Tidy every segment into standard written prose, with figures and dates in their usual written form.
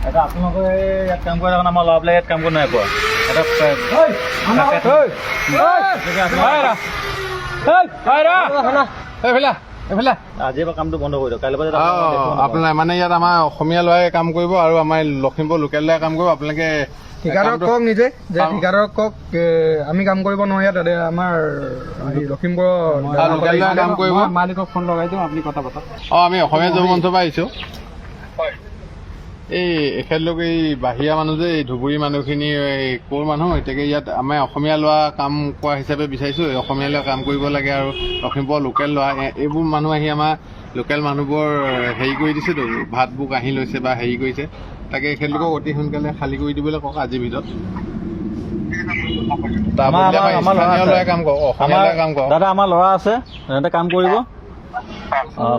এটা আপোনালোকে ইয়াত কাম কৰে আমাৰ ল'ৰাবিলাক ইয়াত কাম কৰি নাই পোৱা আজিৰ পৰা কামটো বন্ধ কৰি দিয়ক কাইলৈ পৰা আপোনাৰ মানে ইয়াত আমাৰ অসমীয়া ল'ৰাই কাম কৰিব আৰু আমাৰ লখিমপুৰ লোকেল ল'ৰাই কাম কৰিব। আপোনালোকে ঠিকাদাৰক কওক নিজে যে ঠিকাদাৰক কওক আমি কাম কৰিব নোৱাৰো ইয়াত আমাৰ লখিমপুৰৰ লোকেল ল'ৰাই কাম কৰিব। মালিকক ফোন লগাই দিওঁ আপুনি কথা পাতক। আমি অসমীয়া যুৱ মঞ্চৰ পৰা আহিছোঁ। এই এখেতলোক এই বাহিৰা মানুহ যে এই ধুবুৰী মানুহখিনি ক'ৰ মানুহ এতিয়া ইয়াত আমাৰ অসমীয়া ল'ৰা কাম কৰা হিচাপে বিচাৰিছোঁ। অসমীয়া ল'ৰা কাম কৰিব লাগে আৰু লখিমপুৰৰ লোকেল ল'ৰা এইবোৰ মানুহ আহি আমাৰ লোকেল মানুহবোৰ হেৰি কৰি দিছেতো, ভাতবোৰ কাঢ়ি লৈছে বা হেৰি কৰিছে। তাকে এখেতলোকক অতি সোনকালে খালী কৰি দিবলৈ কওক আজিৰ ভিতৰত। দাদা আমাৰ ল'ৰা আছে সিহঁতে কাম কৰিব।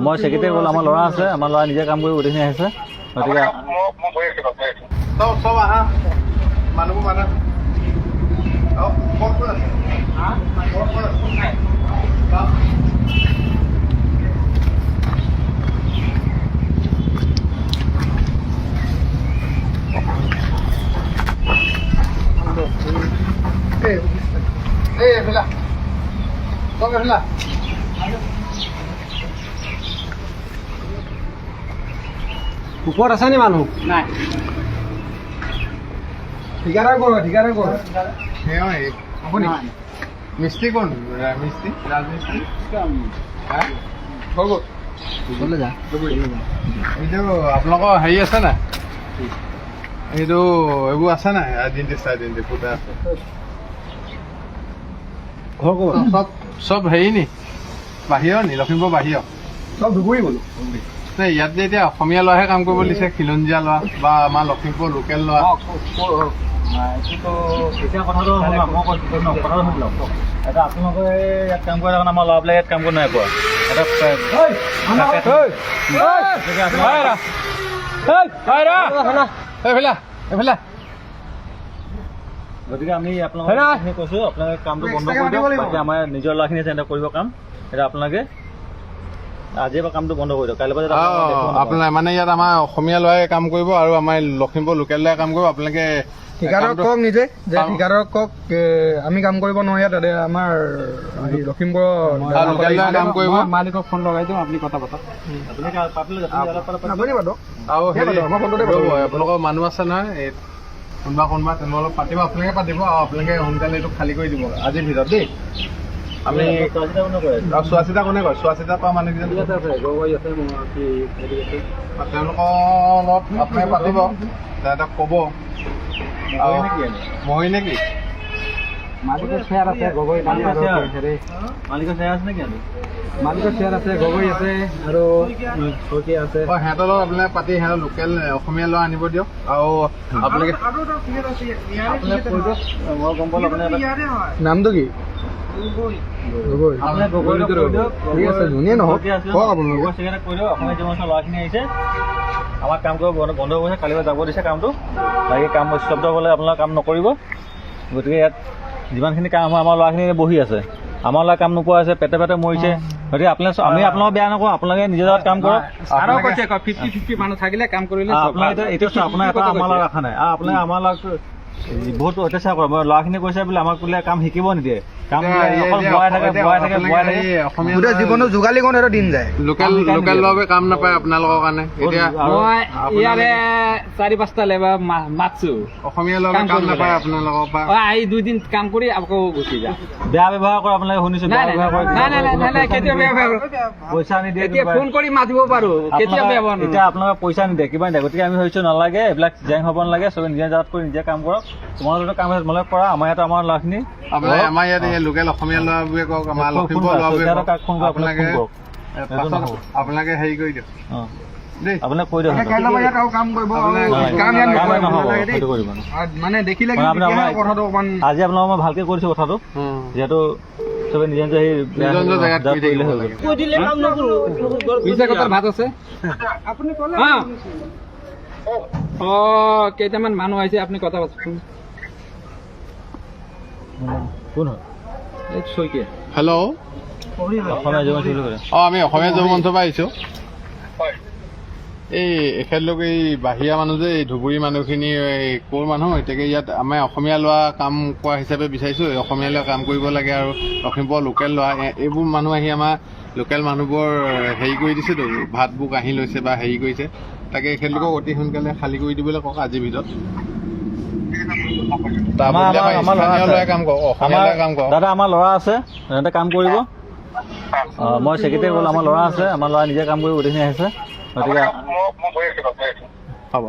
মই ছেক্ৰেটাৰী ক'লো আমাৰ ল'ৰা আছে, আমাৰ ল'ৰা নিজে কাম কৰিব গোটেইখিনি আহিছে। গতিকে চব আহা মানুহবোৰ মাতা ওপৰত আছে নি মানুহ? নাই। ঠিকাদাৰ কৰ আপুনি মিস্ত্ৰী কোন? মিস্ত্ৰী ৰাজমিস্ত্ৰী এইটো আপোনালোকৰ হেৰি আছে নাই? এইটো এইবোৰ আছে নাই? আইডেণ্টি ফুটা আছে চব হেৰি নি বাহিৰৰ নি? লখিমপুৰ বাহিৰৰ চব ধুবুৰী বোলো। ইয়াত যে এতিয়া অসমীয়া ল'ৰাহে কাম কৰিব দিছে, খিলঞ্জীয়া ল'ৰা বা আমাৰ লখিমপুৰ লোকেল ল'ৰা। এতিয়া কথাটো শুনি লওক। এটা আপোনালোকে ইয়াত কাম কৰে আমাৰ ল'ৰাবিলাক ইয়াত কাম কৰি নাই পোৱা গতিকে আমি আপোনালোকে কৈছোঁ আপোনালোকে কামটো বন্ধ কৰি দিয়ক। আমাৰ নিজৰ ল'ৰাখিনি আছে কৰিব কাম। এতিয়া আপোনালোকে আজিৰ পৰা কামটো বন্ধ কৰি দিয়ক কাইলৈ পৰা আপোনাৰ মানে ইয়াত আমাৰ অসমীয়া ল'ৰাই কাম কৰিব আৰু আমাৰ লখিমপুৰ লোকেল ল'ৰাই কাম কৰিব। আপোনালোকে ঠিকাদাৰক কওক নিজে যে ঠিকাদাৰক কওক আমি কাম কৰিব নোৱাৰো ইয়াত আমাৰ লখিমপুৰৰ লোকেল ল'ৰাই কাম কৰিব। মালিকক ফোন লগাই দিওঁ আপুনি কথা পাতক। আৰু আপোনালোকৰ মানুহ আছে নহয় কোনোবা তেনেকুৱা অলপ পাতিব, আপোনালোকে পাতিব আৰু আপোনালোকে সোনকালে এইটো খালী কৰি দিব আজিৰ ভিতৰত দেই। আমি চোৱা চিতা কোনে কয়? চোৱা চিতা কৰা মানুহকেইজন তেওঁলোকৰ অলপ আপোনালোকে পাতিব, তেহেঁতক ক'ব। মহি নেকি? মালিকৰ শ্বেয়াৰ আছে, গগৈ মালিকৰ শ্বেয়াৰ আছে নেকি? মালিকৰ শ্বেয়াৰ আছে, গগৈ আছে আৰু শইকীয়া আছে। সিহঁতৰ লগত আপোনালোকে পাতি সিহঁতৰ লোকেল অসমীয়া ল'ৰা আনিব দিয়ক। আৰু আপোনালোকে মই গম পালোঁ আপোনাৰ নামটো কি? ঠিক আছে, ধুনীয়া নহওক কওক আপোনালোকে। অসমীয়া জীৱনৰ ল'ৰাখিনি আহিছে আমাৰ কাম কৰিব বন্ধ কৰিছে, কালিৰ পৰা যাব দিছে কামটো। বাকী কাম স্তব্ধ হ'লে আপোনালোকে কাম নকৰিব। গতিকে ইয়াত যিমানখিনি কাম আমাৰ ল'ৰাখিনি বহি আছে, আমাৰ ল'ৰা কাম নোপোৱা আছে, পেটে মৰিছে। গতিকে আমি আপোনালোকক বেয়া নকৰোঁ, আপোনালোকে নিজৰ লগত কাম কৰক। আৰু কৈছে 50-50 মানুহ থাকিলে কাম কৰিলে আপোনালোকে এতিয়া আপোনাৰ এটা আমাৰ ল'ৰা ৰখা নাই। আপোনালোকে আমাৰ ল'ৰাক বহুত অত্যাচাৰ কৰে। মই ল'ৰাখিনি কৈছে বোলে আমাক বোলে কাম শিকিব নিদিয়ে, কাম বঢ়াই থাকে। জীৱনত যোগালী কৰোঁ দিন যায়। লোকেল ল'ৰাই কাম নাপায় আপোনালোকৰ কাৰণে। এতিয়া মই ইয়াৰে 4-5টা লেবাৰ মাতছো, অসমীয়া ল'ৰাই কাম নাপায় আপোনালোকৰ পৰা। আহি 2 দিন কাম কৰি আকৌ গুচি যায়। বেয়া ব্যৱহাৰ কৰে আপোনালোকে শুনিছোঁ। পইচা নিদিয়ে, ফোন কৰি মাতিব পাৰো, কেতিয়া এতিয়া আপোনালোকে পইচা নিদিয়ে, কিবা নিদিয়ে। গতিকে আমি ভাবিছোঁ নালাগে, এইবিলাক জেং হ'ব নালাগে, চবে নিজে জাত কৰি নিজে কাম কৰক। তোমালোকে কাম আছে তোমালোকে কৰা, আমাৰ ইয়াত আমাৰ ল'ৰাখিনি আমাৰ ইয়াত লোকেল অসমীয়া ল'ৰাবোৰে কওক, আমাৰ লখিমপুৰ ল'ৰাবোৰে আপোনালোকে হেৰি কৰি দিয়ক দেই। আপোনালোকে কৈ দিয়ক মানে দেখিলে আজি আপোনালোকক মই ভালকে কৰিছোঁ কথাটো, যিহেতু চবে নিজে নিজে ভাত আছে। কেইটামান মানুহ আহিছে, আপুনি কথা পাতক। কোন হয়? শইকীয়া। হেল্ল', অসমীয়া যুৱ মঞ্চ আমি অসমীয়া যুৱ মঞ্চৰ পৰা আহিছোঁ। এই এখেতলোক এই বাহিৰা মানুহ যে এই ধুবুৰী মানুহখিনি এই ক'ৰ মানুহ এতিয়াকে ইয়াত আমাৰ অসমীয়া ল'ৰা কাম কৰা হিচাপে বিচাৰিছোঁ। অসমীয়া ল'ৰা কাম কৰিব লাগে আৰু লখিমপুৰৰ লোকেল ল'ৰা এইবোৰ মানুহ আহি আমাৰ লোকেল মানুহবোৰ হেৰি কৰি দিছেতো, ভাতবোৰ কাঢ়ি লৈছে বা হেৰি কৰিছে। তাকে এখেতলোকক অতি সোনকালে খালী কৰি দিবলৈ কওক আজিৰ ভিতৰত। তাৰ বদলি আমাৰ স্থানীয় ল'ৰাই কাম কৰক, অসমীয়া ল'ৰাই কাম কৰক। দাদা আমাৰ ল'ৰা আছে, সিহঁতে কাম কৰিব। মই ছেক্ৰেটাৰী ক'লো আমাৰ ল'ৰা আছে, আমাৰ ল'ৰা নিজে কাম কৰিব গোটেইখিনি আহিছে, গতিকে হ'ব।